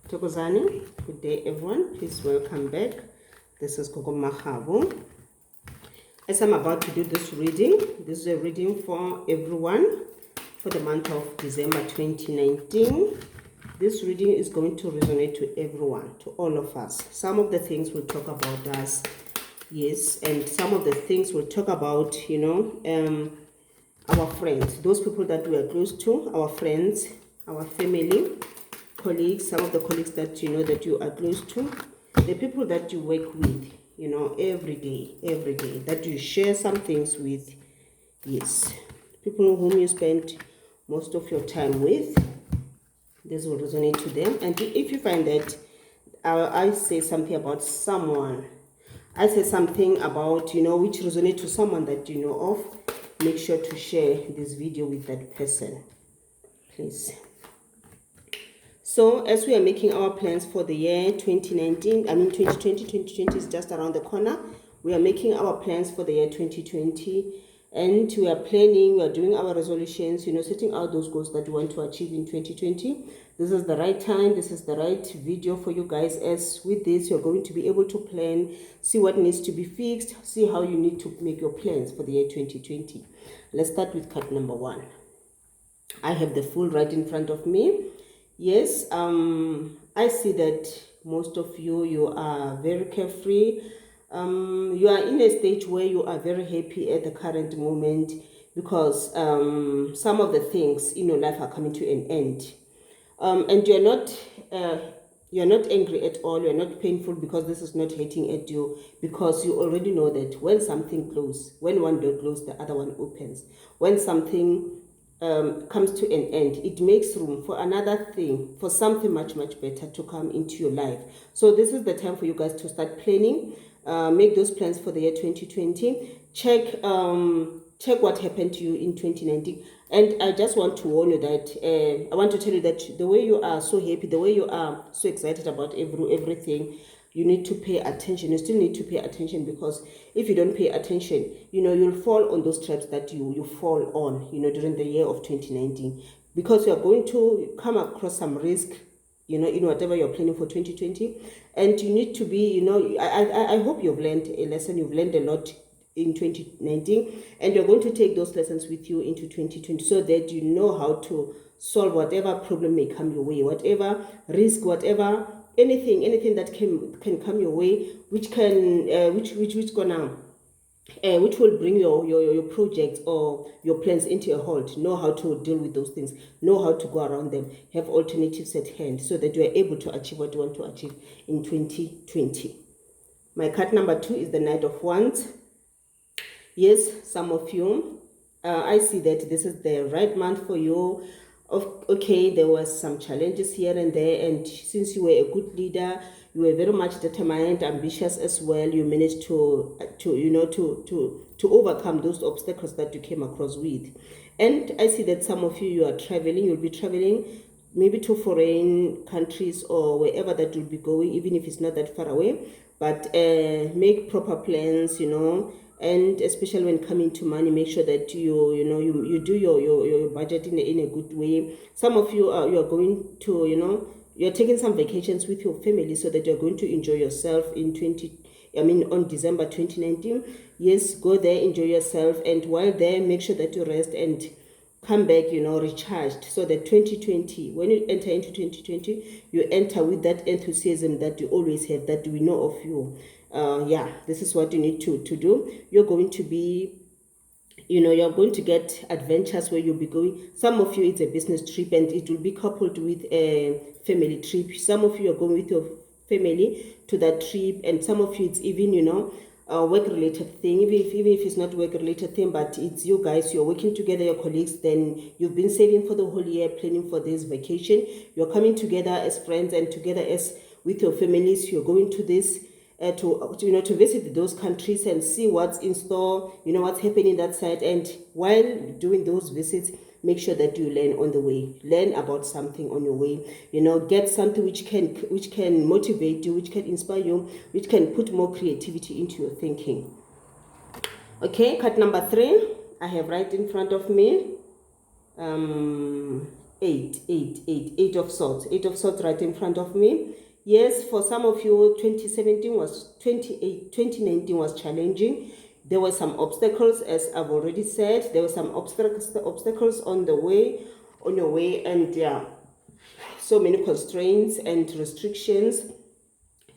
Tokozani, good day everyone. Please welcome back. This is Gogo Makgabo. As I'm about to do this reading, this is a reading for everyone for the month of December 2019. This reading is going to resonate to everyone, to all of us. Some of the things we'll talk about us, yes, and some of the things we'll talk about, our friends, those people that we are close to, our friends, our family, colleagues, some of the colleagues that that you are close to, the people that you work with, every day, that you share some things with, yes, people whom you spend most of your time with. This will resonate to them. And if you find that I say something about someone, I say something about which resonates to someone that you know of, make sure to share this video with that person, please. So as we are making our plans for the year 2019, 2020 is just around the corner. We are making our plans for the year 2020, and we are planning, we are doing our resolutions, setting out those goals that we want to achieve in 2020. This is the right time, this is the right video for you guys, as with this you're going to be able to plan, see what needs to be fixed, see how you need to make your plans for the year 2020. Let's start with card number 1. I have the Fool right in front of me. Yes, I see that most of you are very carefree. You are in a stage where you are very happy at the current moment, because some of the things in your life are coming to an end, and you're not angry at all. You're not painful, because this is not hating at you, because you already know that when something closes, when one door closes, the other one opens. When something comes to an end, it makes room for another thing, for something much better to come into your life. So this is the time for you guys to start planning, make those plans for the year 2020. Check what happened to you in 2019. And I just want to warn you that I want to tell you that the way you are so happy, the way you are so excited about everything, you need to pay attention. You still need to pay attention, because if you don't pay attention, you'll fall on those traps that you fall on, during the year of 2019, because you're going to come across some risk, in whatever you're planning for 2020. And you need to be, I hope you've learned a lesson. You've learned a lot in 2019, and you're going to take those lessons with you into 2020, so that you know how to solve whatever problem may come your way, whatever risk, whatever anything that can come your way, which will bring your projects or your plans into a halt. Know how to deal with those things, know how to go around them, have alternatives at hand, so that you are able to achieve what you want to achieve in 2020. My card number 2 is the Knight of Wands. Yes, some of you, I see that this is the right month for you. Okay, there was some challenges here and there, and since you were a good leader, you were very much determined, ambitious as well, you managed to overcome those obstacles that you came across with. And I see that some of you are traveling. You'll be traveling maybe to foreign countries or wherever that you'll be going, even if it's not that far away. But make proper plans, and especially when coming to money, make sure that you do your budget in a good way. Some of you are going to you're taking some vacations with your family, so that you're going to enjoy yourself on December 2019. Yes, go there, enjoy yourself, and while there, make sure that you rest and come back recharged, so that 2020, when you enter into 2020, you enter with that enthusiasm that you always have, that we know of you. This is what you need to do. You're going to be, you're going to get adventures where you'll be going. Some of you, it's a business trip, and it will be coupled with a family trip. Some of you are going with your family to that trip, and some of you, it's even a work-related thing. Even if it's not work-related thing, but it's you guys, you're working together, your colleagues. Then you've been saving for the whole year, planning for this vacation. You're coming together as friends and together as with your families. You're going to this to visit those countries and see what's in store, what's happening that side. And while doing those visits, make sure that you learn on the way, learn about something on your way, get something which can motivate you, which can inspire you, which can put more creativity into your thinking. Okay, card number 3 I have right in front of me. Eight of swords. Eight of swords right in front of me. Yes, for some of you, 2019 was challenging. There were some obstacles, as I've already said. There were some obstacles on the way, on your way, and yeah, so many constraints and restrictions.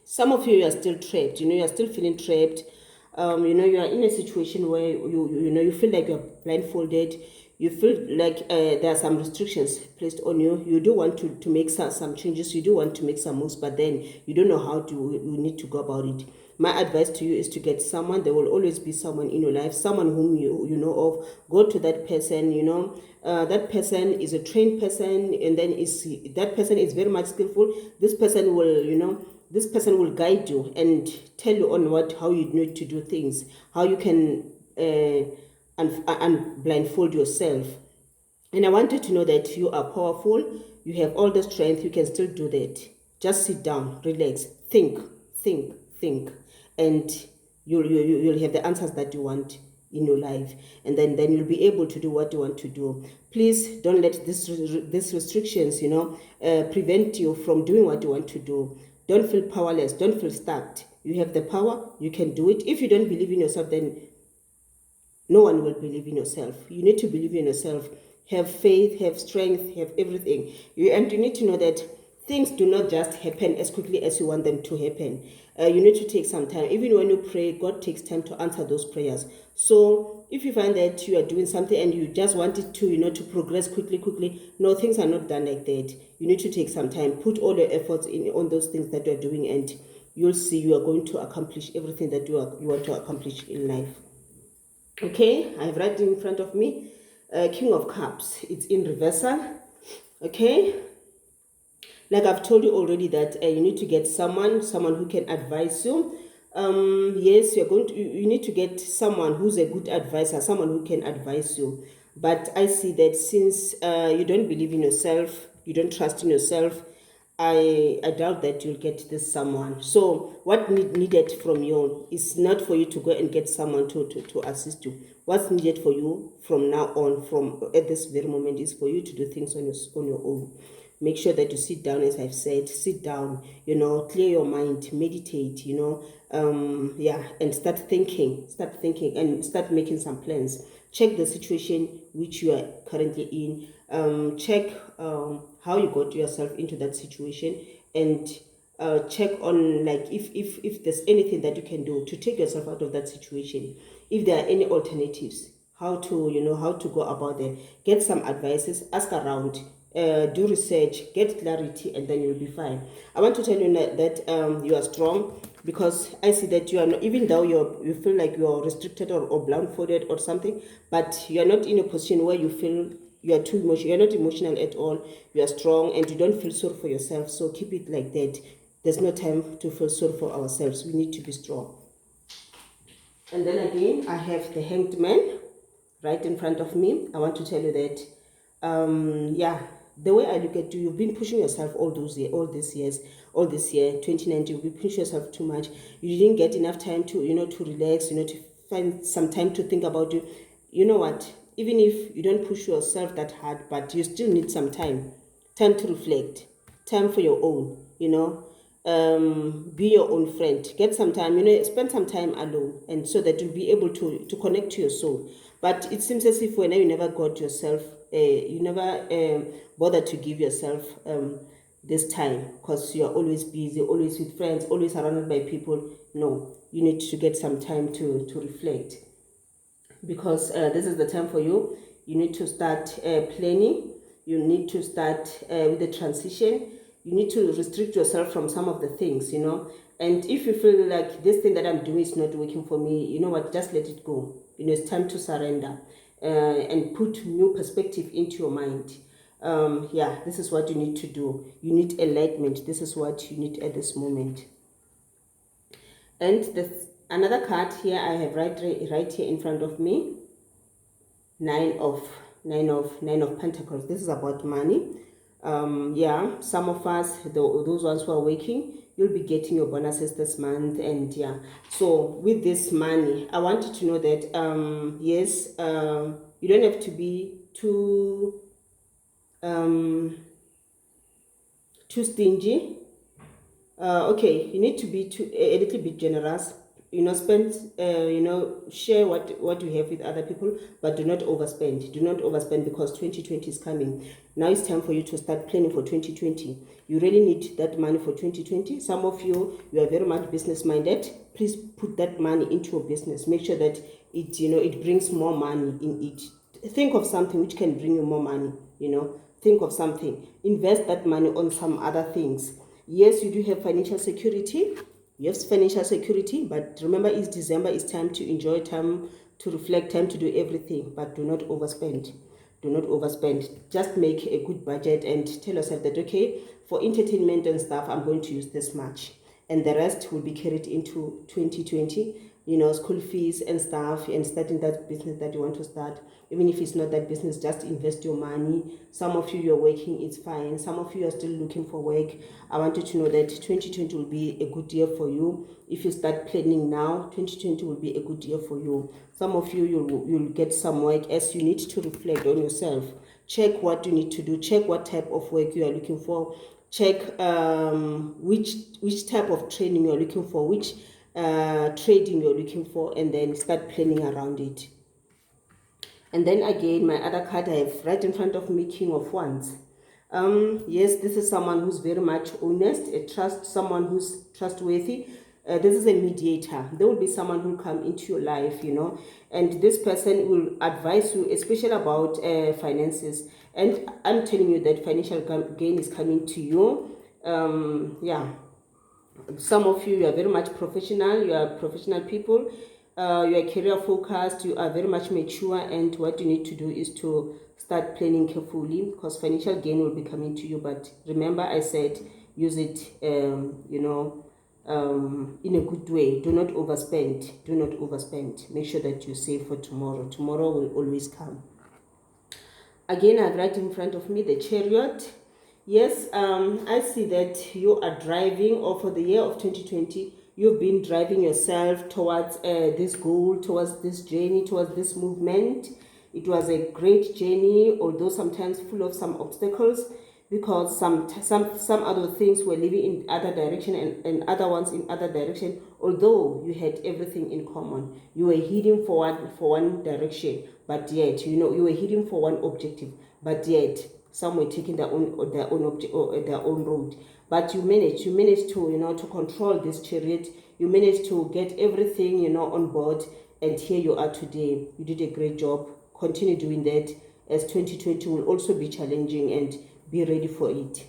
Some of you are still trapped. You are still feeling trapped. You are in a situation where you feel like you're blindfolded. You feel like there are some restrictions placed on you. You do want to make some changes. You do want to make some moves, but then you don't know how to. You need to go about it. My advice to you is to get someone. There will always be someone in your life, someone whom you know of. Go to that person. That person is a trained person, and then that person is very much skillful. This person will guide you and tell you on how you need to do things, how you can blindfold yourself. And I want you to know that you are powerful. You have all the strength. You can still do that. Just sit down, relax, think, and you'll have the answers that you want in your life, and then you'll be able to do what you want to do. Please don't let these restrictions prevent you from doing what you want to do. Don't feel powerless. Don't feel stuck. You have the power. You can do it. If you don't believe in yourself, then no one will believe in yourself. You need to believe in yourself. Have faith, have strength, have everything. And you need to know that things do not just happen as quickly as you want them to happen. You need to take some time. Even when you pray, God takes time to answer those prayers. So if you find that you are doing something and you just want it to progress quickly, no, things are not done like that. You need to take some time. Put all your efforts on those things that you are doing, and you'll see you are going to accomplish everything that you want to accomplish in life. Okay, I have right in front of me King of Cups. It's in reversal. Okay, like I've told you already that you need to get someone who can advise you. Yes, you need to get someone who's a good advisor, someone who can advise you. But I see that since you don't believe in yourself, you don't trust in yourself, I doubt that you'll get this someone. So what needed from you is not for you to go and get someone to assist you. What's needed for you from now on, from at this very moment, is for you to do things on your own. Make sure that you sit down, as I've said. Sit down, clear your mind, meditate, and start thinking, and start making some plans. Check the situation which you are currently in. Check how you got yourself into that situation, and check on, like, if there's anything that you can do to take yourself out of that situation. If there are any alternatives, how to go about them. Get some advices, ask around, do research, get clarity, and then you'll be fine. I want to tell you that you are strong, because I see that you are not, even though you feel like you're restricted or blindfolded or something, but you are not in a position where you feel you are too emotional. You're not emotional at all. You are strong, and you don't feel sorry for yourself. So keep it like that. There's no time to feel sorry for ourselves. We need to be strong. And then again, I have the Hanged Man right in front of me. I want to tell you that, the way I look at you, you've been pushing yourself all this year, 2019, you've been pushing yourself too much. You didn't get enough time to relax, to find some time to think about you. You know what? Even if you don't push yourself that hard, but you still need some time to reflect, time for your own, be your own friend. Get some time, spend some time alone, and so that you'll be able to connect to your soul. But it seems as if when you never got yourself, you never bother to give yourself this time, because you're always busy, always with friends, always surrounded by people. No, you need to get some time to reflect, because this is the time for you. You need to start planning. You need to start with the transition. You need to restrict yourself from some of the things, and if you feel like this thing that I'm doing is not working for me, you know what, just let it go. It's time to surrender and put new perspective into your mind. This is what you need to do. You need enlightenment. This is what you need at this moment. And another card here I have right here in front of me. Nine of Pentacles. This is about money. Some of us, those ones who are working, you'll be getting your bonuses this month. And so with this money, I want you to know that yes, you don't have to be too too stingy. Okay, you need to be a little bit generous. Spend, share what you have with other people, but do not overspend. Do not overspend, because 2020 is coming. Now it's time for you to start planning for 2020. You really need that money for 2020. Some of you are very much business minded. Please put that money into your business. Make sure that it brings more money in it. Think of something which can bring you more money. Think of something. Invest that money on some other things. Yes, you do have financial security. You have financial security, but remember, it's December. It's time to enjoy, time to reflect, time to do everything. But do not overspend. Do not overspend. Just make a good budget and tell yourself that, okay, for entertainment and stuff, I'm going to use this much, and the rest will be carried into 2020. School fees and stuff, and starting that business that you want to start. Even if it's not that business, just invest your money. Some of you're working, it's fine. Some of you are still looking for work. I want you to know that 2020 will be a good year for you. If you start planning now, 2020 will be a good year for you. Some of you, you'll get some work, as you need to reflect on yourself. Check what you need to do. Check what type of work you are looking for. Check which type of training you're looking for, which trading you're looking for, and then start planning around it. And then again, my other card I have right in front of me, King of Wands. Yes, this is someone who's very much honest, someone who's trustworthy. This is a mediator. There will be someone who will come into your life, and this person will advise you, especially about finances. And I'm telling you that financial gain is coming to you. Yeah. Some of you are very much professional. You are professional people. You are career focused. You are very much mature. And what you need to do is to start planning carefully, because financial gain will be coming to you. But remember, I said use it, in a good way. Do not overspend. Do not overspend. Make sure that you save for tomorrow. Tomorrow will always come. Again, I have right in front of me the Chariot. Yes, I see that you are driving, or for the year of 2020, you've been driving yourself towards this goal, towards this journey, towards this movement. It was a great journey, although sometimes full of some obstacles, because some other things were living in other direction, and other ones in other direction. Although you had everything in common, you were heading for one direction, but yet you were heading for one objective, but yet some were taking their own object, or their own road. But you managed to to control this chariot. You managed to get everything on board, and here you are today. You did a great job. Continue doing that, as 2020 will also be challenging, and be ready for it.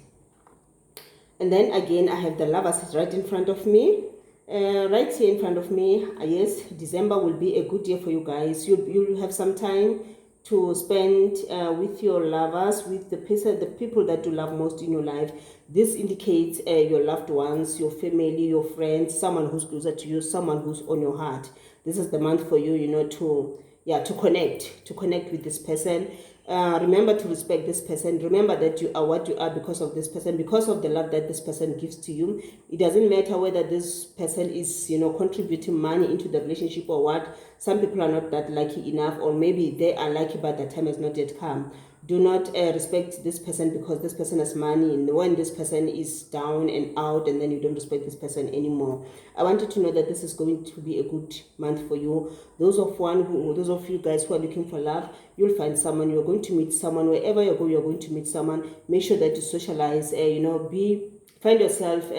And then again, I have the Lovers right in front of me. Right here in front of me, yes, December will be a good year for you guys. You'll have some time to spend with your lovers, with the people that you love most in your life. This indicates your loved ones, your family, your friends, someone who's closer to you, someone who's on your heart. This is the month for you, to connect with this person. Remember to respect this person. Remember that you are what you are because of this person, because of the love that this person gives to you. It doesn't matter whether this person is contributing money into the relationship or what. Some people are not that lucky enough, or maybe they are lucky but the time has not yet come. Do not respect this person because this person has money, and when this person is down and out, and then you don't respect this person anymore. I want you to know that this is going to be a good month for you. Those of you guys who are looking for love, you'll find someone. You're going to meet someone. Wherever you go, you're going to meet someone. Make sure that you socialize. Find yourself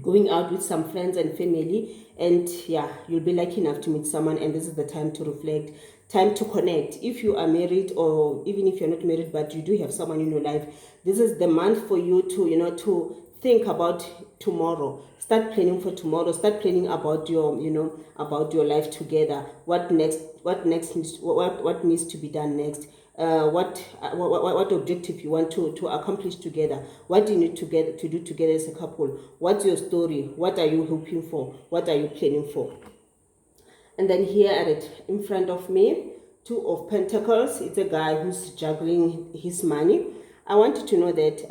going out with some friends and family, and yeah, you'll be lucky enough to meet someone. And this is the time to reflect, time to connect. If you are married, or even if you're not married but you do have someone in your life, this is the month for you to to think about tomorrow. Start planning for tomorrow. Start planning about your about your life together. What next needs to be done next. What objective you want to accomplish together. What do you need to do together as a couple. What's your story? What are you hoping for? What are you planning for? And then here at it in front of me, Two of Pentacles. It's a guy who's juggling his money. I want you to know that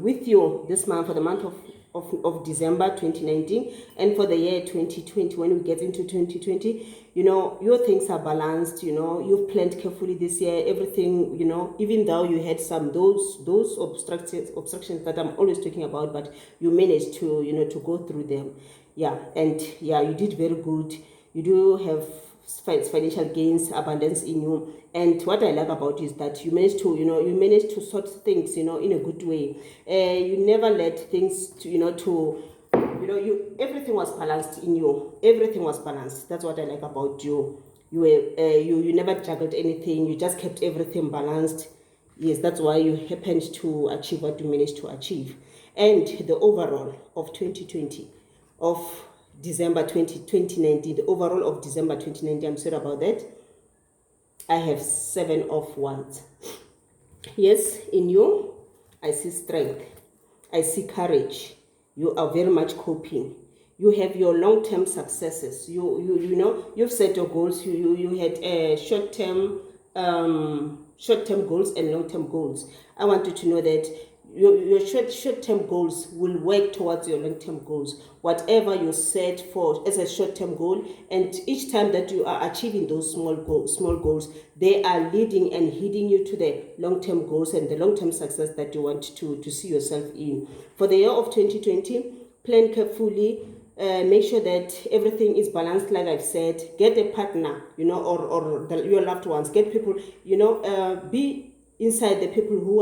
with you this month, for the month of of December 2019, and for the year 2020, when we get into 2020, you know, your things are balanced. You know, you've planned carefully this year, everything, you know, even though you had some those obstructions that I'm always talking about, but you managed to, you know, to go through them. Yeah, and yeah, you did very good. You do have financial gains, abundance in you. And what I like about you is that you managed to, you know, you managed to sort things, you know, in a good way. You never let things to, you know, you, everything was balanced in you. Everything was balanced. That's what I like about you. You were you never juggled anything. You just kept everything balanced. Yes, that's why you happened to achieve what you managed to achieve. And the overall of 2020, of December 2019, the overall of December 2019, I'm sorry about that. I have 7 of wands. Yes, in you, I see strength. I see courage. You are very much coping. You have your long-term successes. You know, you've set your goals. You had short-term goals and long-term goals. I want you to know that your short-term goals will work towards your long-term goals. Whatever you set for as a short-term goal, and each time that you are achieving those small goals, they are leading and leading you to the long-term goals and the long-term success that you want to see yourself in. For the year of 2020, plan carefully. Make sure that everything is balanced, like I've said. Get a partner, you know, or your loved ones. Get people, you know, be inside the people who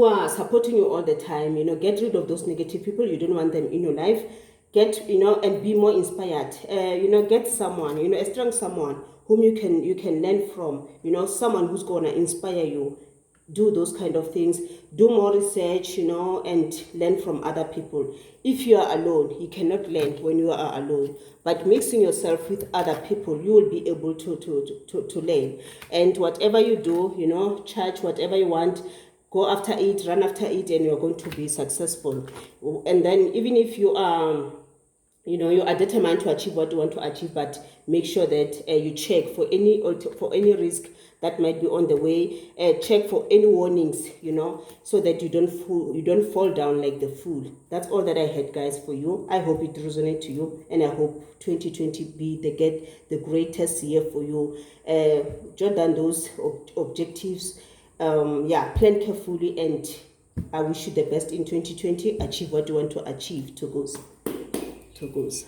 are supporting you all the time. You know, get rid of those negative people. You don't want them in your life. Get, you know, and be more inspired. You know, get someone, you know, a strong someone whom you can learn from. You know, someone who's gonna inspire you. Do those kind of things. Do more research, you know, and learn from other people. If you are alone, you cannot learn when you are alone. But mixing yourself with other people, you will be able to learn. And whatever you do, you know, charge whatever you want, go after it, run after it, and you're going to be successful. And then even if you are, you know, you are determined to achieve what you want to achieve, but make sure that you check for any risk that might be on the way. Check for any warnings, you know, so that you don't fall down like the fool. That's all that I had, guys, for you. I hope it resonates to you, and I hope 2020 be the greatest year for you. Jot down those objectives. Yeah, plan carefully, and I wish you the best in 2020. Achieve what you want to achieve. To goes.